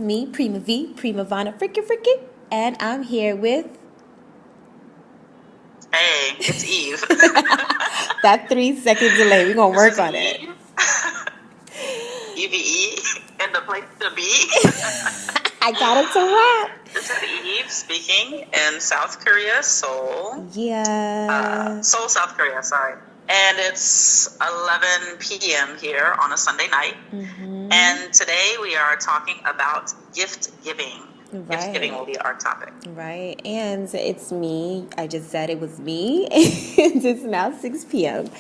me, Prima V, Prima Vana, Freaky, and I'm here with... Hey, it's Eve. That 3-second delay, we're going to work on it. EVE, in the place to be. I got it to rap. This is Eve speaking in South Korea, Seoul. Yeah. Seoul, South Korea, sorry. And it's 11 p.m. here on a Sunday night. Mm-hmm. And today we are talking about gift giving. Right. Gift giving will be our topic. Right. And it's me. I just said it was me. And it's now 6 p.m.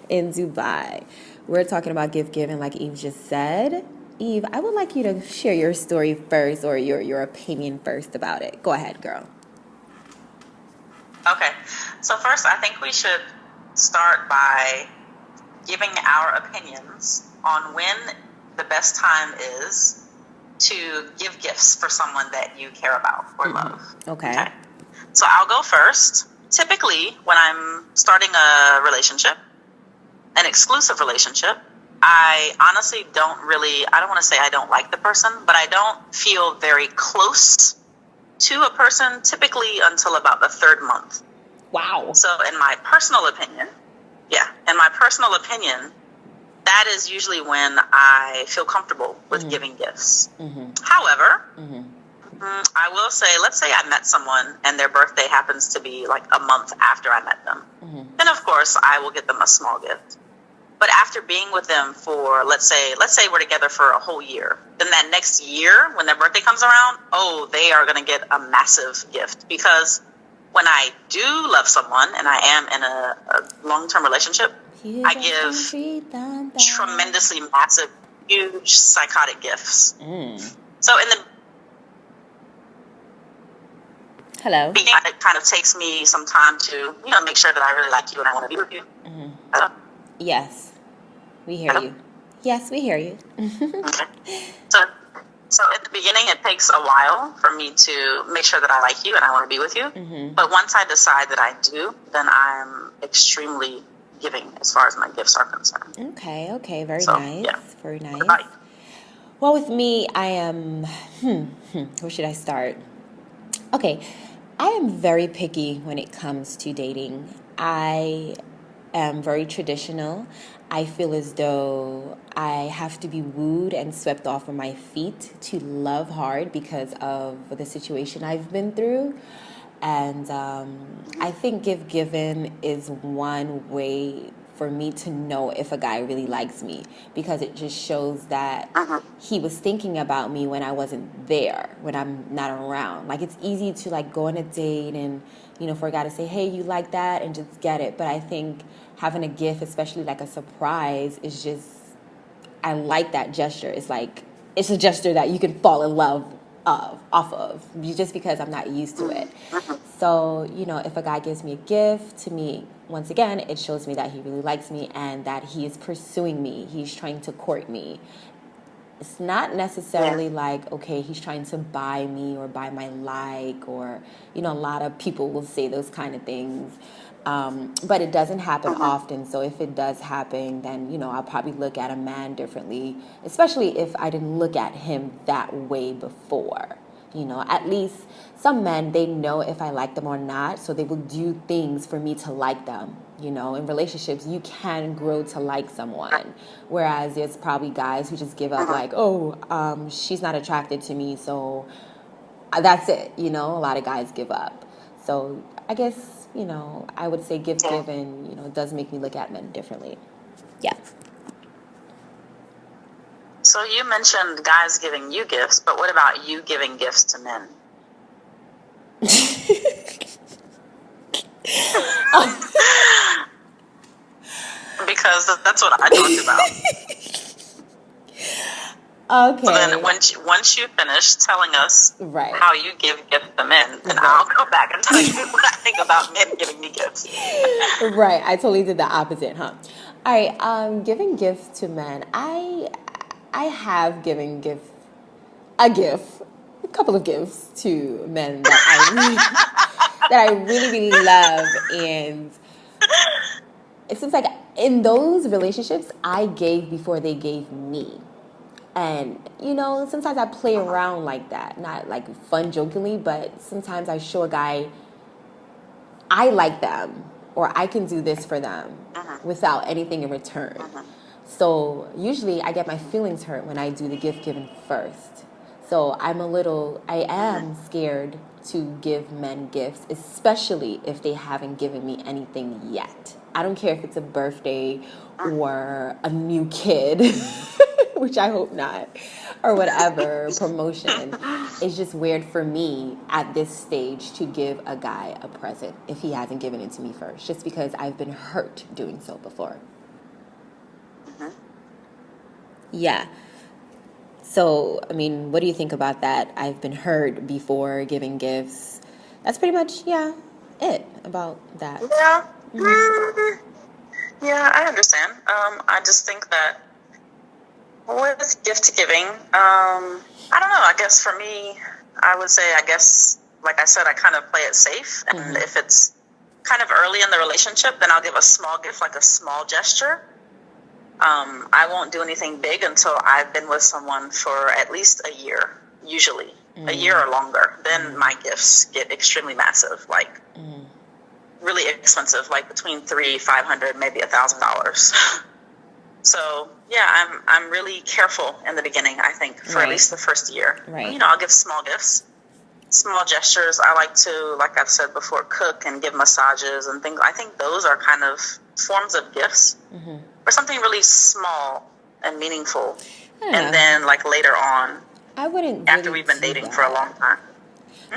in Dubai. We're talking about gift giving like Eve just said. Eve, I would like you to share your story first, or your opinion first about it. Go ahead, girl. Okay. So first, I think we should start by giving our opinions on when the best time is to give gifts for someone that you care about or love. Okay. So I'll go first. Typically, when I'm starting a relationship, an exclusive relationship, I honestly I don't want to say I don't like the person, but I don't feel very close to a person typically until about the third month. Wow. So in my personal opinion, that is usually when I feel comfortable with giving gifts. Mm-hmm. However, I will say, let's say I met someone and their birthday happens to be like a month after I met them. Mm-hmm. Then of course I will get them a small gift. But after being with them for, let's say we're together for a whole year, then that next year when their birthday comes around, they are going to get a massive gift. Because when I do love someone and I am in a long-term relationship, I give tremendously massive, huge, psychotic gifts. So in the beginning, it kind of takes me some time to, make sure that I really like you and I want to be with you. Mm-hmm. Yes. We hear you. Yes, we hear you. Okay. So at the beginning, it takes a while for me to make sure that I like you and I want to be with you. Mm-hmm. But once I decide that I do, then I'm extremely giving as far as my gifts are concerned. Okay. Very nice. Yeah. Very nice. Well, with me, I am... where should I start? Okay. I am very picky when it comes to dating. I am very traditional. I feel as though I have to be wooed and swept off of my feet to love hard because of the situation I've been through. And I think given is one way for me to know if a guy really likes me, because it just shows that he was thinking about me when I wasn't there, when I'm not around. Like, it's easy to like go on a date and, for a guy to say, hey, you like that, and just get it. But I think having a gift, especially like a surprise, is just, I like that gesture. It's like, it's a gesture that you can fall in love off of, just because I'm not used to it. So, if a guy gives me a gift, to me, once again, it shows me that he really likes me and that he is pursuing me. He's trying to court me. It's not necessarily like, okay, he's trying to buy me or buy my like, or, a lot of people will say those kind of things. But it doesn't happen often. So if it does happen, then, I'll probably look at a man differently, especially if I didn't look at him that way before. At least some men, they know if I like them or not, so they will do things for me to like them. In relationships, you can grow to like someone. Whereas there's probably guys who just give up like, she's not attracted to me, so that's it. A lot of guys give up. So I guess, I would say gift giving, does make me look at men differently. Yeah. So you mentioned guys giving you gifts, but what about you giving gifts to men? Because that's what I talked about. Okay. So then once you finish telling us how you give gifts to men, then I'll go back and tell you what I think about men giving me gifts. Right. I totally did the opposite, huh? All right. Giving gifts to men. I have given a couple of gifts to men that I really love, and it seems like in those relationships I gave before they gave me. And, sometimes I play around like that. Not like fun jokingly, but sometimes I show a guy I like them or I can do this for them without anything in return. So usually I get my feelings hurt when I do the gift giving first. So I am scared to give men gifts, especially if they haven't given me anything yet. I don't care if it's a birthday or a new kid, which I hope not, or whatever, promotion. It's just weird for me at this stage to give a guy a present if he hasn't given it to me first, just because I've been hurt doing so before. Yeah. So, what do you think about that? I've been hurt before giving gifts. That's pretty much, it about that. Yeah. Yeah, I understand. I just think that with gift giving, I don't know. I guess for me, I would say, like I said, I kind of play it safe. And if it's kind of early in the relationship, then I'll give a small gift, like a small gesture. I won't do anything big until I've been with someone for at least a year, usually. A year or longer. Then my gifts get extremely massive, like really expensive, like between $300-$500, maybe $1,000. So yeah, I'm really careful in the beginning, I think, for at least the first year. Right. I'll give small gifts, small gestures. I like to, like I've said before, cook and give massages and things. I think those are kind of forms of gifts. Or something really small and meaningful. And then like later on, I wouldn't after we've been dating for a long time.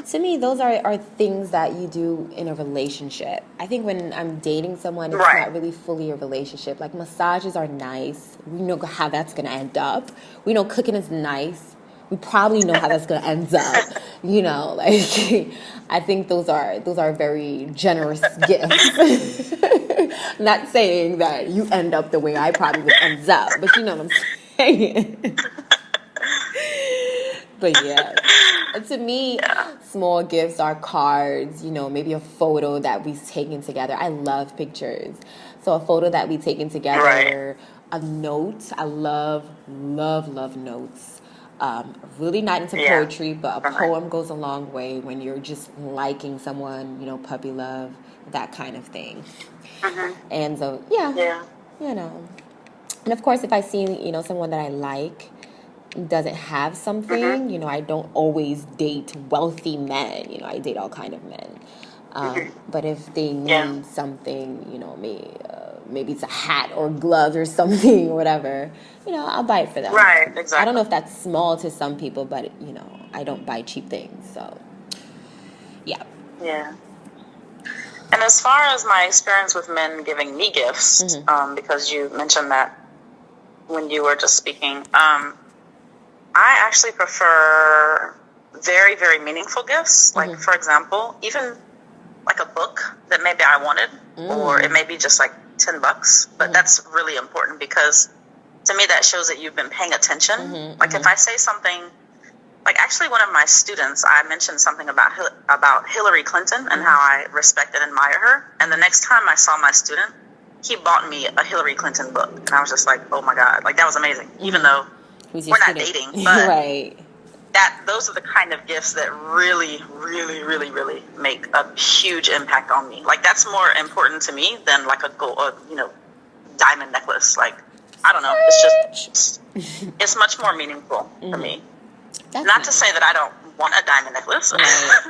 To me, those are things that you do in a relationship. I think when I'm dating someone, it's not really fully a relationship. Like, massages are nice. We know how that's going to end up. We know cooking is nice. We probably know how that's going to end up. I think those are very generous gifts. Not saying that you end up the way I probably would end up, but you know what I'm saying. But yeah, to me, small gifts are cards, maybe a photo that we've taken together. I love pictures. So a photo that we've taken together, a note. I love notes. Really not into poetry, but a poem goes a long way when you're just liking someone, puppy love, that kind of thing. And so, And of course, if I see, someone that I like doesn't have something, I don't always date wealthy men. I date all kind of men. But if they need something, maybe it's a hat or gloves or something or whatever, I'll buy it for them. Right, exactly. I don't know if that's small to some people, but, I don't buy cheap things. So, yeah. Yeah. And as far as my experience with men giving me gifts, because you mentioned that when you were just speaking, I actually prefer very, very meaningful gifts. Like, for example, even like a book that maybe I wanted, or it may be just like $10, but that's really important because to me that shows that you've been paying attention. Like if I say something, like actually one of my students, I mentioned something about Hillary Clinton and how I respect and admire her. And the next time I saw my student, he bought me a Hillary Clinton book. And I was just like, oh my God, like that was amazing. Even though we're not dating, but those are the kind of gifts that really, really, really, really make a huge impact on me. Like that's more important to me than like a gold, diamond necklace. Like, I don't know. It's just, it's much more meaningful to me. That's not nice. To say that I don't want a diamond necklace. Right.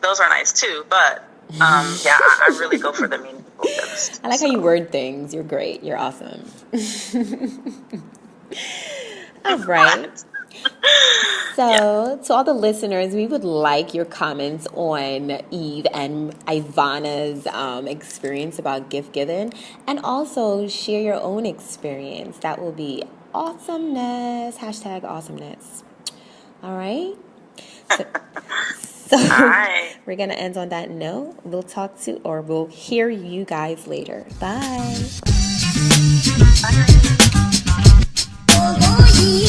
Those are nice too, but I really go for the meaningful gifts. I like how you word things. You're great. You're awesome. All right. So, to all the listeners, we would like your comments on Eve and Ivana's experience about gift giving, and also share your own experience. That will be awesomeness. #awesomeness. All right. So we're going to end on that note. We'll hear you guys later. Bye. Bye.